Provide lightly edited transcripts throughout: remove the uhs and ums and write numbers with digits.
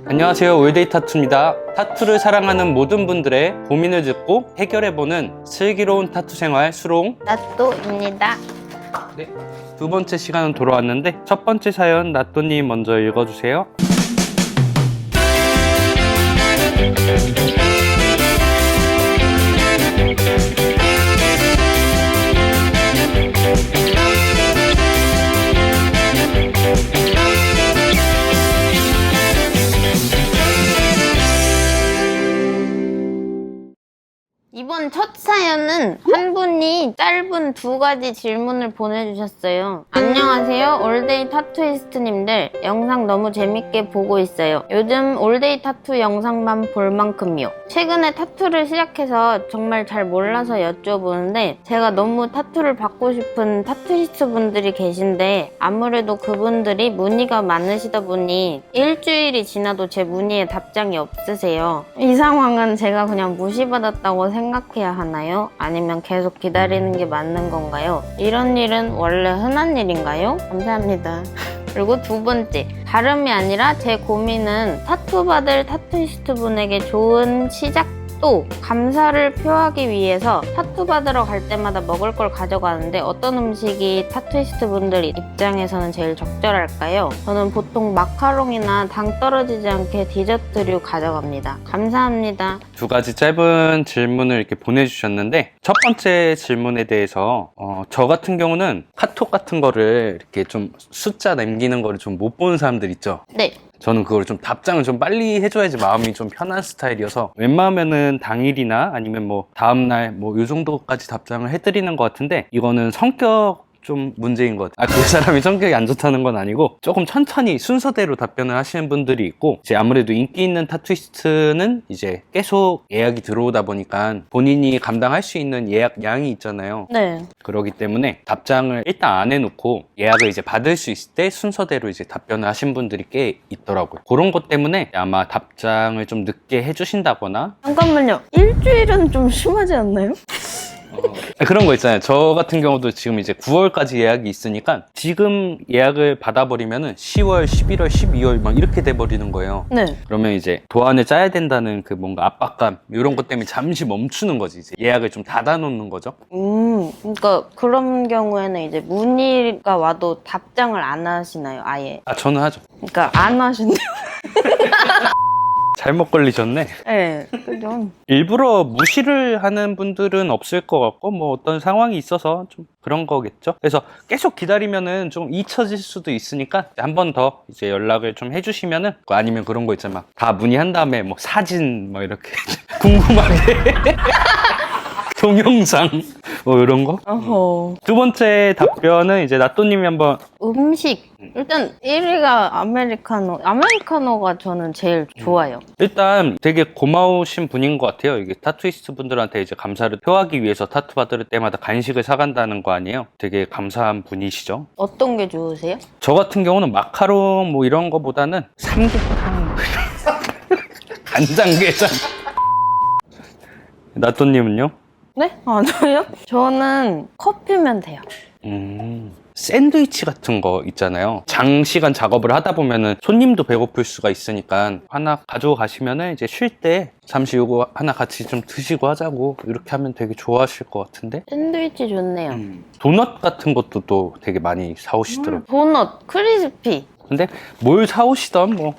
안녕하세요, 올데이 타투입니다. 타투를 사랑하는 모든 분들의 고민을 듣고 해결해보는 슬기로운 타투 생활 수롱. 나또입니다. 네, 두 번째 시간은 돌아왔는데 첫 번째 사연 나또님 먼저 읽어주세요. 이번 첫 사연은 한 분이 짧은 2가지 질문을 보내주셨어요. 안녕하세요, 올데이 타투이스트님들. 영상 너무 재밌게 보고 있어요. 요즘 올데이 타투 영상만 볼 만큼요. 최근에 타투를 시작해서 정말 잘 몰라서 여쭤보는데, 제가 너무 타투를 받고 싶은 타투이스트 분들이 계신데 아무래도 그분들이 문의가 많으시다 보니 일주일이 지나도 제 문의에 답장이 없으세요. 이 상황은 제가 그냥 무시받았다고 생각해야 하나요? 아니면 계속 기다리는 게 맞는 건가요? 이런 일은 원래 흔한 일인가요? 감사합니다. 그리고 두 번째, 다름이 아니라 제 고민은 타투 받을 타투이스트 분에게 좋은 시작 또 감사를 표하기 위해서 타투 받으러 갈 때마다 먹을 걸 가져가는데 어떤 음식이 타투이스트 분들 입장에서는 제일 적절할까요? 저는 보통 마카롱이나 당 떨어지지 않게 디저트류 가져갑니다. 감사합니다. 두 가지 짧은 질문을 이렇게 보내주셨는데, 첫 번째 질문에 대해서 저 같은 경우는 카톡 같은 거를 이렇게 좀 숫자 남기는 거를 좀 못 보는 사람들 있죠? 네. 저는 그걸 좀 답장을 좀 빨리 해줘야지 마음이 좀 편한 스타일이어서 웬만하면은 당일이나 아니면 뭐 다음날 뭐 요 정도까지 답장을 해드리는 것 같은데, 이거는 성격 좀 문제인 것 같아요. 그 사람이 성격이 안 좋다는 건 아니고 조금 천천히 순서대로 답변을 하시는 분들이 있고, 이제 아무래도 인기 있는 타투이스트는 이제 계속 예약이 들어오다 보니까 본인이 감당할 수 있는 예약 양이 있잖아요. 네. 그러기 때문에 답장을 일단 안 해놓고 예약을 이제 받을 수 있을 때 순서대로 이제 답변을 하신 분들이 꽤 있더라고요. 그런 것 때문에 아마 답장을 좀 늦게 해주신다거나. 잠깐만요. 일주일은 좀 심하지 않나요? 그런 거 있잖아요. 저 같은 경우도 지금 이제 9월까지 예약이 있으니까 지금 예약을 받아버리면은 10월, 11월, 12월 막 이렇게 돼버리는 거예요. 네. 그러면 이제 도안을 짜야 된다는 그 뭔가 압박감, 이런 것 때문에 잠시 멈추는 거지. 이제 예약을 좀 닫아놓는 거죠. 그러니까 그런 경우에는 이제 문의가 와도 답장을 안 하시나요, 아예? 저는 하죠. 그러니까 안 하신대요. 잘못 걸리셨네. 네, 그죠. 일부러 무시를 하는 분들은 없을 것 같고, 뭐 어떤 상황이 있어서 좀 그런 거겠죠. 그래서 계속 기다리면은 좀 잊혀질 수도 있으니까 한 번 더 이제 연락을 좀 해주시면은, 아니면 그런 거 있잖아. 다 문의한 다음에 뭐 사진 뭐 이렇게 궁금하게 동영상 뭐 이런 거. 어허. 두 번째 답변은 이제 나또님이 한번. 음식. 일단 1위가 아메리카노. 아메리카노가 저는 제일 좋아요. 일단 되게 고마우신 분인 것 같아요. 이게 타투이스트 분들한테 이제 감사를 표하기 위해서 타투 받을 때마다 간식을 사간다는 거 아니에요? 되게 감사한 분이시죠. 어떤 게 좋으세요? 저 같은 경우는 마카롱 뭐 이런 거보다는 삼계탕, 간장게장. 나또님은요? 네? 저요? 저는 커피면 돼요. 샌드위치 같은 거 있잖아요. 장시간 작업을 하다 보면은 손님도 배고플 수가 있으니까 하나 가지고 가시면은 이제 쉴 때 잠시 요거 하나 같이 좀 드시고 하자고, 이렇게 하면 되게 좋아하실 것 같은데. 샌드위치 좋네요. 도넛 같은 것도 또 되게 많이 사오시더라고요. 도넛, 크리스피. 근데 뭘 사오시던 뭐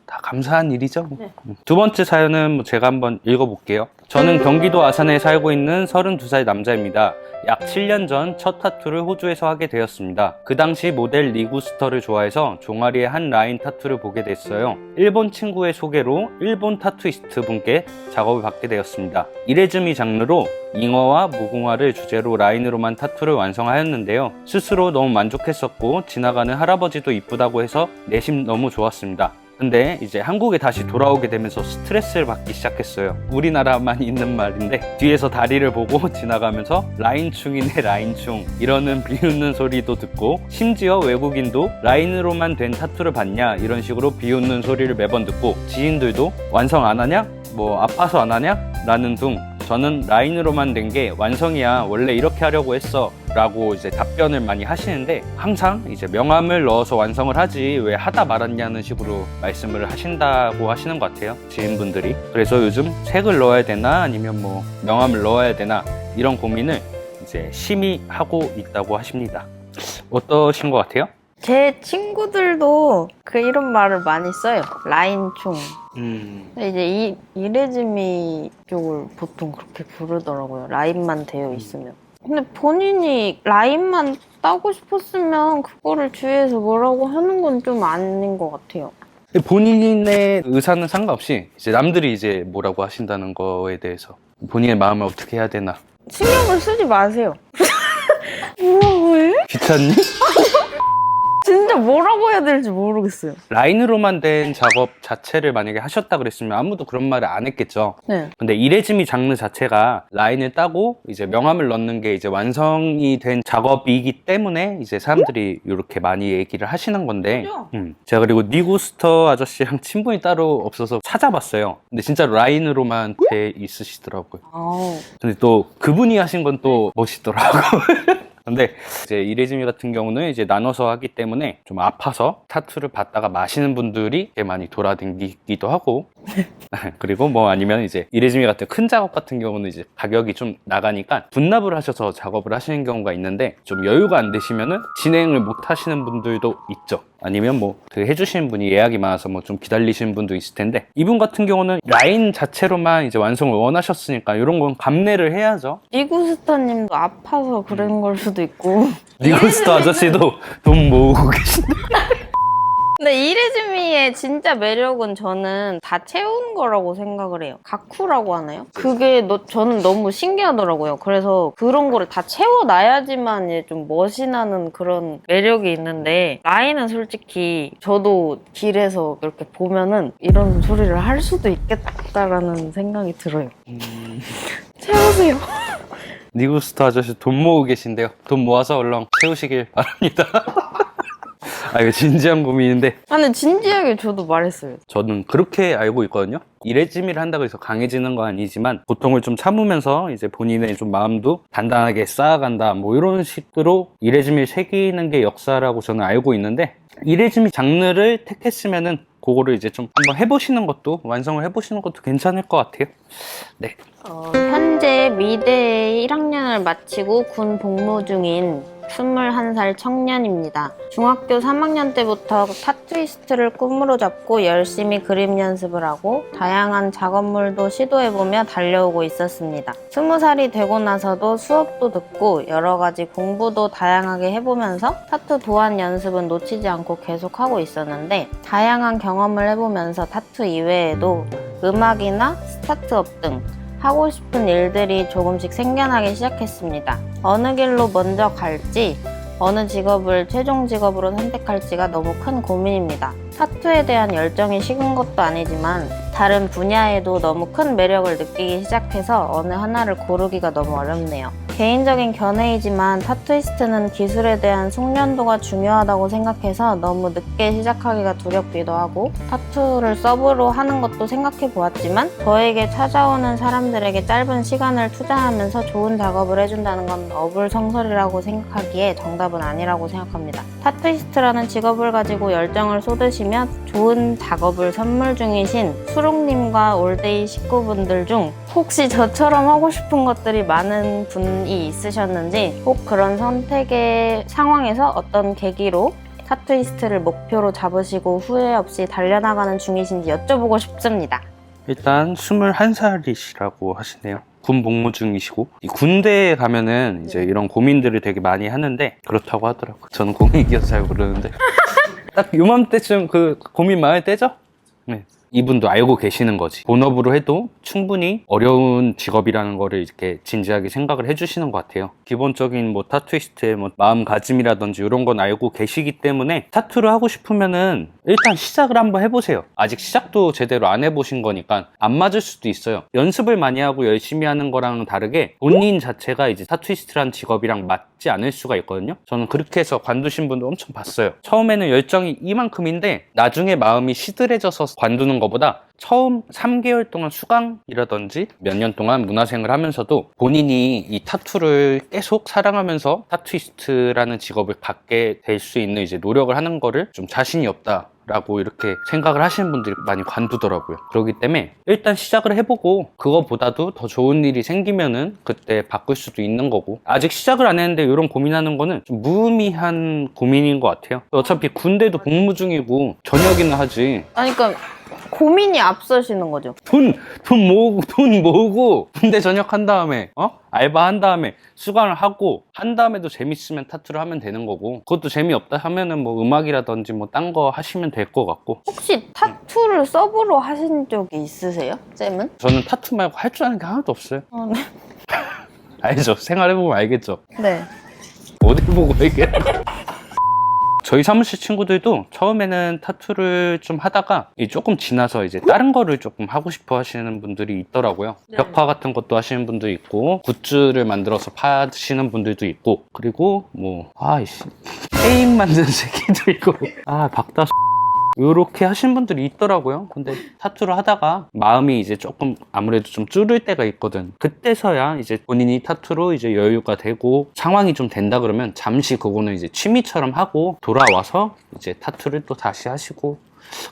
다 감사한 일이죠. 네. 두 번째 사연은 뭐 제가 한번 읽어볼게요. 저는 경기도 아산에 살고 있는 32살 남자입니다. 약 7년 전 첫 타투를 호주에서 하게 되었습니다. 그 당시 모델 리구스터를 좋아해서 종아리에 한 라인 타투를 보게 됐어요. 일본 친구의 소개로 일본 타투이스트 분께 작업을 받게 되었습니다. 이레즈미 장르로 잉어와 무궁화를 주제로 라인으로만 타투를 완성하였는데요. 스스로 너무 만족했었고 지나가는 할아버지도 이쁘다고 해서 내심 너무 좋았습니다. 근데 이제 한국에 다시 돌아오게 되면서 스트레스를 받기 시작했어요. 우리나라만 있는 말인데, 뒤에서 다리를 보고 지나가면서 라인충이네 라인충 이러는 비웃는 소리도 듣고, 심지어 외국인도 라인으로만 된 타투를 받냐 이런 식으로 비웃는 소리를 매번 듣고, 지인들도 완성 안 하냐? 뭐 아파서 안 하냐? 라는 둥 저는 라인으로만 된 게 완성이야. 원래 이렇게 하려고 했어. 라고 이제 답변을 많이 하시는데 항상 이제 명암을 넣어서 완성을 하지 왜 하다 말았냐는 식으로 말씀을 하신다고 하시는 것 같아요. 지인분들이. 그래서 요즘 색을 넣어야 되나 아니면 뭐 명암을 넣어야 되나 이런 고민을 이제 심히 하고 있다고 하십니다. 어떠신 것 같아요? 제 친구들도 이런 말을 많이 써요. 라인충. 근데 이제 이레즈미 쪽을 보통 그렇게 부르더라고요. 라인만 되어 있으면. 근데 본인이 라인만 따고 싶었으면 그거를 주위에서 뭐라고 하는 건 좀 아닌 것 같아요. 본인의 의사는 상관없이 이제 남들이 이제 뭐라고 하신다는 거에 대해서 본인의 마음을 어떻게 해야 되나 신경을 쓰지 마세요. 뭐라고 해? 귀찮니? 진짜 뭐라고 해야 될지 모르겠어요. 라인으로만 된 작업 자체를 만약에 하셨다 그랬으면 아무도 그런 말을 안 했겠죠. 네. 근데 이레즈미 장르 자체가 라인을 따고 이제 명암을 넣는 게 이제 완성이 된 작업이기 때문에 이제 사람들이 이렇게 많이 얘기를 하시는 건데 그죠? 제가 그리고 니구스터 아저씨랑 친분이 따로 없어서 찾아봤어요. 근데 진짜 라인으로만 돼 있으시더라고요. 아우. 근데 또 그분이 하신 건 또 멋있더라고요. 근데 이제 이레즈미 같은 경우는 이제 나눠서 하기 때문에 좀 아파서 타투를 받다가 마시는 분들이 꽤 많이 돌아다니기도 하고 그리고 뭐 아니면 이제 이레즈미 같은 큰 작업 같은 경우는 이제 가격이 좀 나가니까 분납을 하셔서 작업을 하시는 경우가 있는데 좀 여유가 안 되시면은 진행을 못 하시는 분들도 있죠. 아니면 뭐 그 해주시는 분이 예약이 많아서 뭐 좀 기다리시는 분도 있을 텐데 이분 같은 경우는 라인 자체로만 이제 완성을 원하셨으니까 이런 건 감내를 해야죠. 니구스타님도 아파서 그런 걸 수도 있고. 니구스터 아저씨도 돈 모으고 계신데 근데 이레즈미의 진짜 매력은 저는 다 채운 거라고 생각을 해요. 가쿠라고 하나요? 그게 저는 너무 신기하더라고요. 그래서 그런 거를 다 채워놔야지만 이제 좀 멋이 나는 그런 매력이 있는데 라인은 솔직히 저도 길에서 이렇게 보면은 이런 소리를 할 수도 있겠다라는 생각이 들어요. 채우세요. 니구스터 아저씨 돈 모으고 계신데요. 돈 모아서 얼른 채우시길 바랍니다. 아, 이거 진지한 고민인데 아니 진지하게 저도 말했어요. 저는 그렇게 알고 있거든요. 이레즈미를 한다고 해서 강해지는 건 아니지만 고통을 좀 참으면서 이제 본인의 좀 마음도 단단하게 쌓아간다 뭐 이런 식으로 이레즈미를 새기는 게 역사라고 저는 알고 있는데 이레즈미 장르를 택했으면은 그거를 이제 좀 한번 해보시는 것도 완성을 해보시는 것도 괜찮을 것 같아요. 네. 현재 미대 1학년을 마치고 군 복무 중인 21살 청년입니다. 중학교 3학년 때부터 타투이스트를 꿈으로 잡고 열심히 그림 연습을 하고 다양한 작업물도 시도해보며 달려오고 있었습니다. 20살이 되고 나서도 수업도 듣고 여러 가지 공부도 다양하게 해보면서 타투 도안 연습은 놓치지 않고 계속하고 있었는데 다양한 경험을 해보면서 타투 이외에도 음악이나 스타트업 등 하고 싶은 일들이 조금씩 생겨나기 시작했습니다. 어느 길로 먼저 갈지, 어느 직업을 최종 직업으로 선택할지가 너무 큰 고민입니다. 타투에 대한 열정이 식은 것도 아니지만 다른 분야에도 너무 큰 매력을 느끼기 시작해서 어느 하나를 고르기가 너무 어렵네요. 개인적인 견해이지만 타투이스트는 기술에 대한 숙련도가 중요하다고 생각해서 너무 늦게 시작하기가 두렵기도 하고 타투를 서브로 하는 것도 생각해 보았지만 저에게 찾아오는 사람들에게 짧은 시간을 투자하면서 좋은 작업을 해준다는 건 어불성설이라고 생각하기에 정답은 아니라고 생각합니다. 타투이스트라는 직업을 가지고 열정을 쏟으시며 좋은 작업을 선물 중이신 수롱님과 올데이 식구분들 중 혹시 저처럼 하고 싶은 것들이 많은 분이 있으셨는지 혹 그런 선택의 상황에서 어떤 계기로 타투이스트를 목표로 잡으시고 후회 없이 달려나가는 중이신지 여쭤보고 싶습니다. 일단 21살이시라고 하시네요. 군 복무 중이시고 이 군대에 가면은 이제 이런 고민들을 되게 많이 하는데 그렇다고 하더라고요. 저는 공익이어서 잘 모르는데 딱 요맘때쯤 그 고민 많을 때죠? 네. 이분도 알고 계시는 거지. 본업으로 해도 충분히 어려운 직업이라는 거를 이렇게 진지하게 생각을 해주시는 것 같아요. 기본적인 뭐 타투이스트의 뭐 마음가짐이라든지 이런 건 알고 계시기 때문에 타투를 하고 싶으면은 일단 시작을 한번 해보세요. 아직 시작도 제대로 안 해보신 거니까 안 맞을 수도 있어요. 연습을 많이 하고 열심히 하는 거랑 다르게 본인 자체가 이제 타투이스트라는 직업이랑 맞지 않을 수가 있거든요. 저는 그렇게 해서 관두신 분도 엄청 봤어요. 처음에는 열정이 이만큼인데 나중에 마음이 시들해져서 관두는 것보다 처음 3개월 동안 수강이라든지 몇 년 동안 문화생을 하면서도 본인이 이 타투를 계속 사랑하면서 타투이스트라는 직업을 갖게 될 수 있는 이제 노력을 하는 거를 좀 자신이 없다 라고 이렇게 생각을 하시는 분들이 많이 관두더라고요. 그렇기 때문에 일단 시작을 해보고 그거보다도 더 좋은 일이 생기면은 그때 바꿀 수도 있는 거고, 아직 시작을 안 했는데 이런 고민하는 거는 좀 무의미한 고민인 것 같아요. 어차피 군대도 복무 중이고 저녁이나 하지. 아니, 그러니까 고민이 앞서시는 거죠. 돈 모으고 군대 전역한 다음에 알바한 다음에 수강을 하고 한 다음에도 재밌으면 타투를 하면 되는 거고, 그것도 재미없다 하면은 뭐 음악이라든지 뭐 딴 거 하시면 될 것 같고. 혹시 타투를 서브로 하신 적이 있으세요? 쌤은? 저는 타투 말고 할 줄 아는 게 하나도 없어요. 네. 알죠? 생활해보면 알겠죠? 네. 어딜 보고 얘기하는 저희 사무실 친구들도 처음에는 타투를 좀 하다가 조금 지나서 이제 다른 거를 조금 하고 싶어 하시는 분들이 있더라고요. 네. 벽화 같은 것도 하시는 분도 있고, 굿즈를 만들어서 파시는 분들도 있고, 그리고 뭐 게임 만드는 새끼도 있고, 박다수 요렇게 하시는 분들이 있더라고요. 근데 타투를 하다가 마음이 이제 조금 아무래도 좀 줄을 때가 있거든. 그때서야 이제 본인이 타투로 이제 여유가 되고 상황이 좀 된다 그러면 잠시 그거는 이제 취미처럼 하고 돌아와서 이제 타투를 또 다시 하시고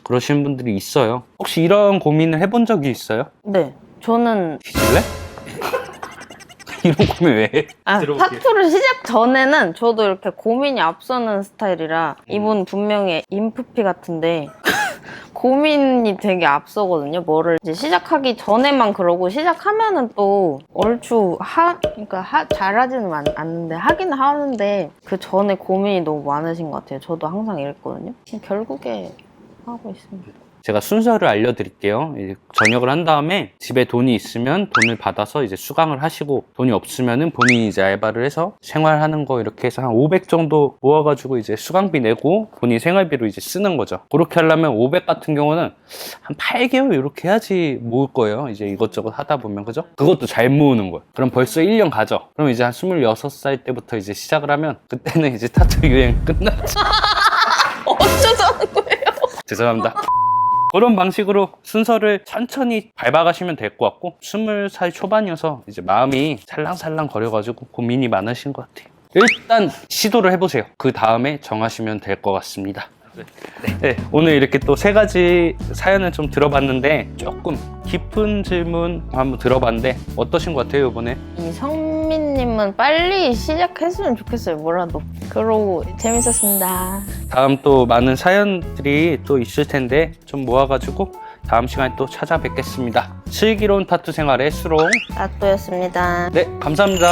그러시는 분들이 있어요. 혹시 이런 고민을 해본 적이 있어요? 네. 저는 뒤질래? 이런 고민 왜 해? 들어볼게요. 타투를 시작 전에는 저도 이렇게 고민이 앞서는 스타일이라 이분 분명히 인프피 같은데 고민이 되게 앞서거든요. 뭐를 이제 시작하기 전에만 그러고 시작하면은 또 얼추 그러니까 잘하지는 않는데 하긴 하는데 그 전에 고민이 너무 많으신 것 같아요. 저도 항상 이랬거든요. 결국에 하고 있습니다. 제가 순서를 알려드릴게요. 이제 전역을 한 다음에 집에 돈이 있으면 돈을 받아서 이제 수강을 하시고, 돈이 없으면은 본인이 이제 알바를 해서 생활하는 거 이렇게 해서 한 500 정도 모아가지고 이제 수강비 내고 본인 생활비로 이제 쓰는 거죠. 그렇게 하려면 500 같은 경우는 한 8개월 이렇게 해야지 모을 거예요. 이제 이것저것 하다 보면, 그죠? 그것도 잘 모으는 거예요. 그럼 벌써 1년 가죠. 그럼 이제 한 26살 때부터 이제 시작을 하면 그때는 이제 타투 유행 끝났죠. 어쩌자는 거예요? 죄송합니다. 그런 방식으로 순서를 천천히 밟아가시면 될 것 같고, 20살 초반이어서 이제 마음이 살랑살랑 거려가지고 고민이 많으신 것 같아요. 일단 시도를 해보세요. 그 다음에 정하시면 될 것 같습니다. 네, 오늘 이렇게 또 3가지 사연을 좀 들어봤는데 조금 깊은 질문 한번 들어봤는데 어떠신 것 같아요, 이번에? 이 성민님은 빨리 시작했으면 좋겠어요. 뭐라도. 그러고 재밌었습니다. 다음 또 많은 사연들이 또 있을 텐데 좀 모아가지고 다음 시간에 또 찾아뵙겠습니다. 슬기로운 타투 생활의 수롱. 따또였습니다. 네, 감사합니다.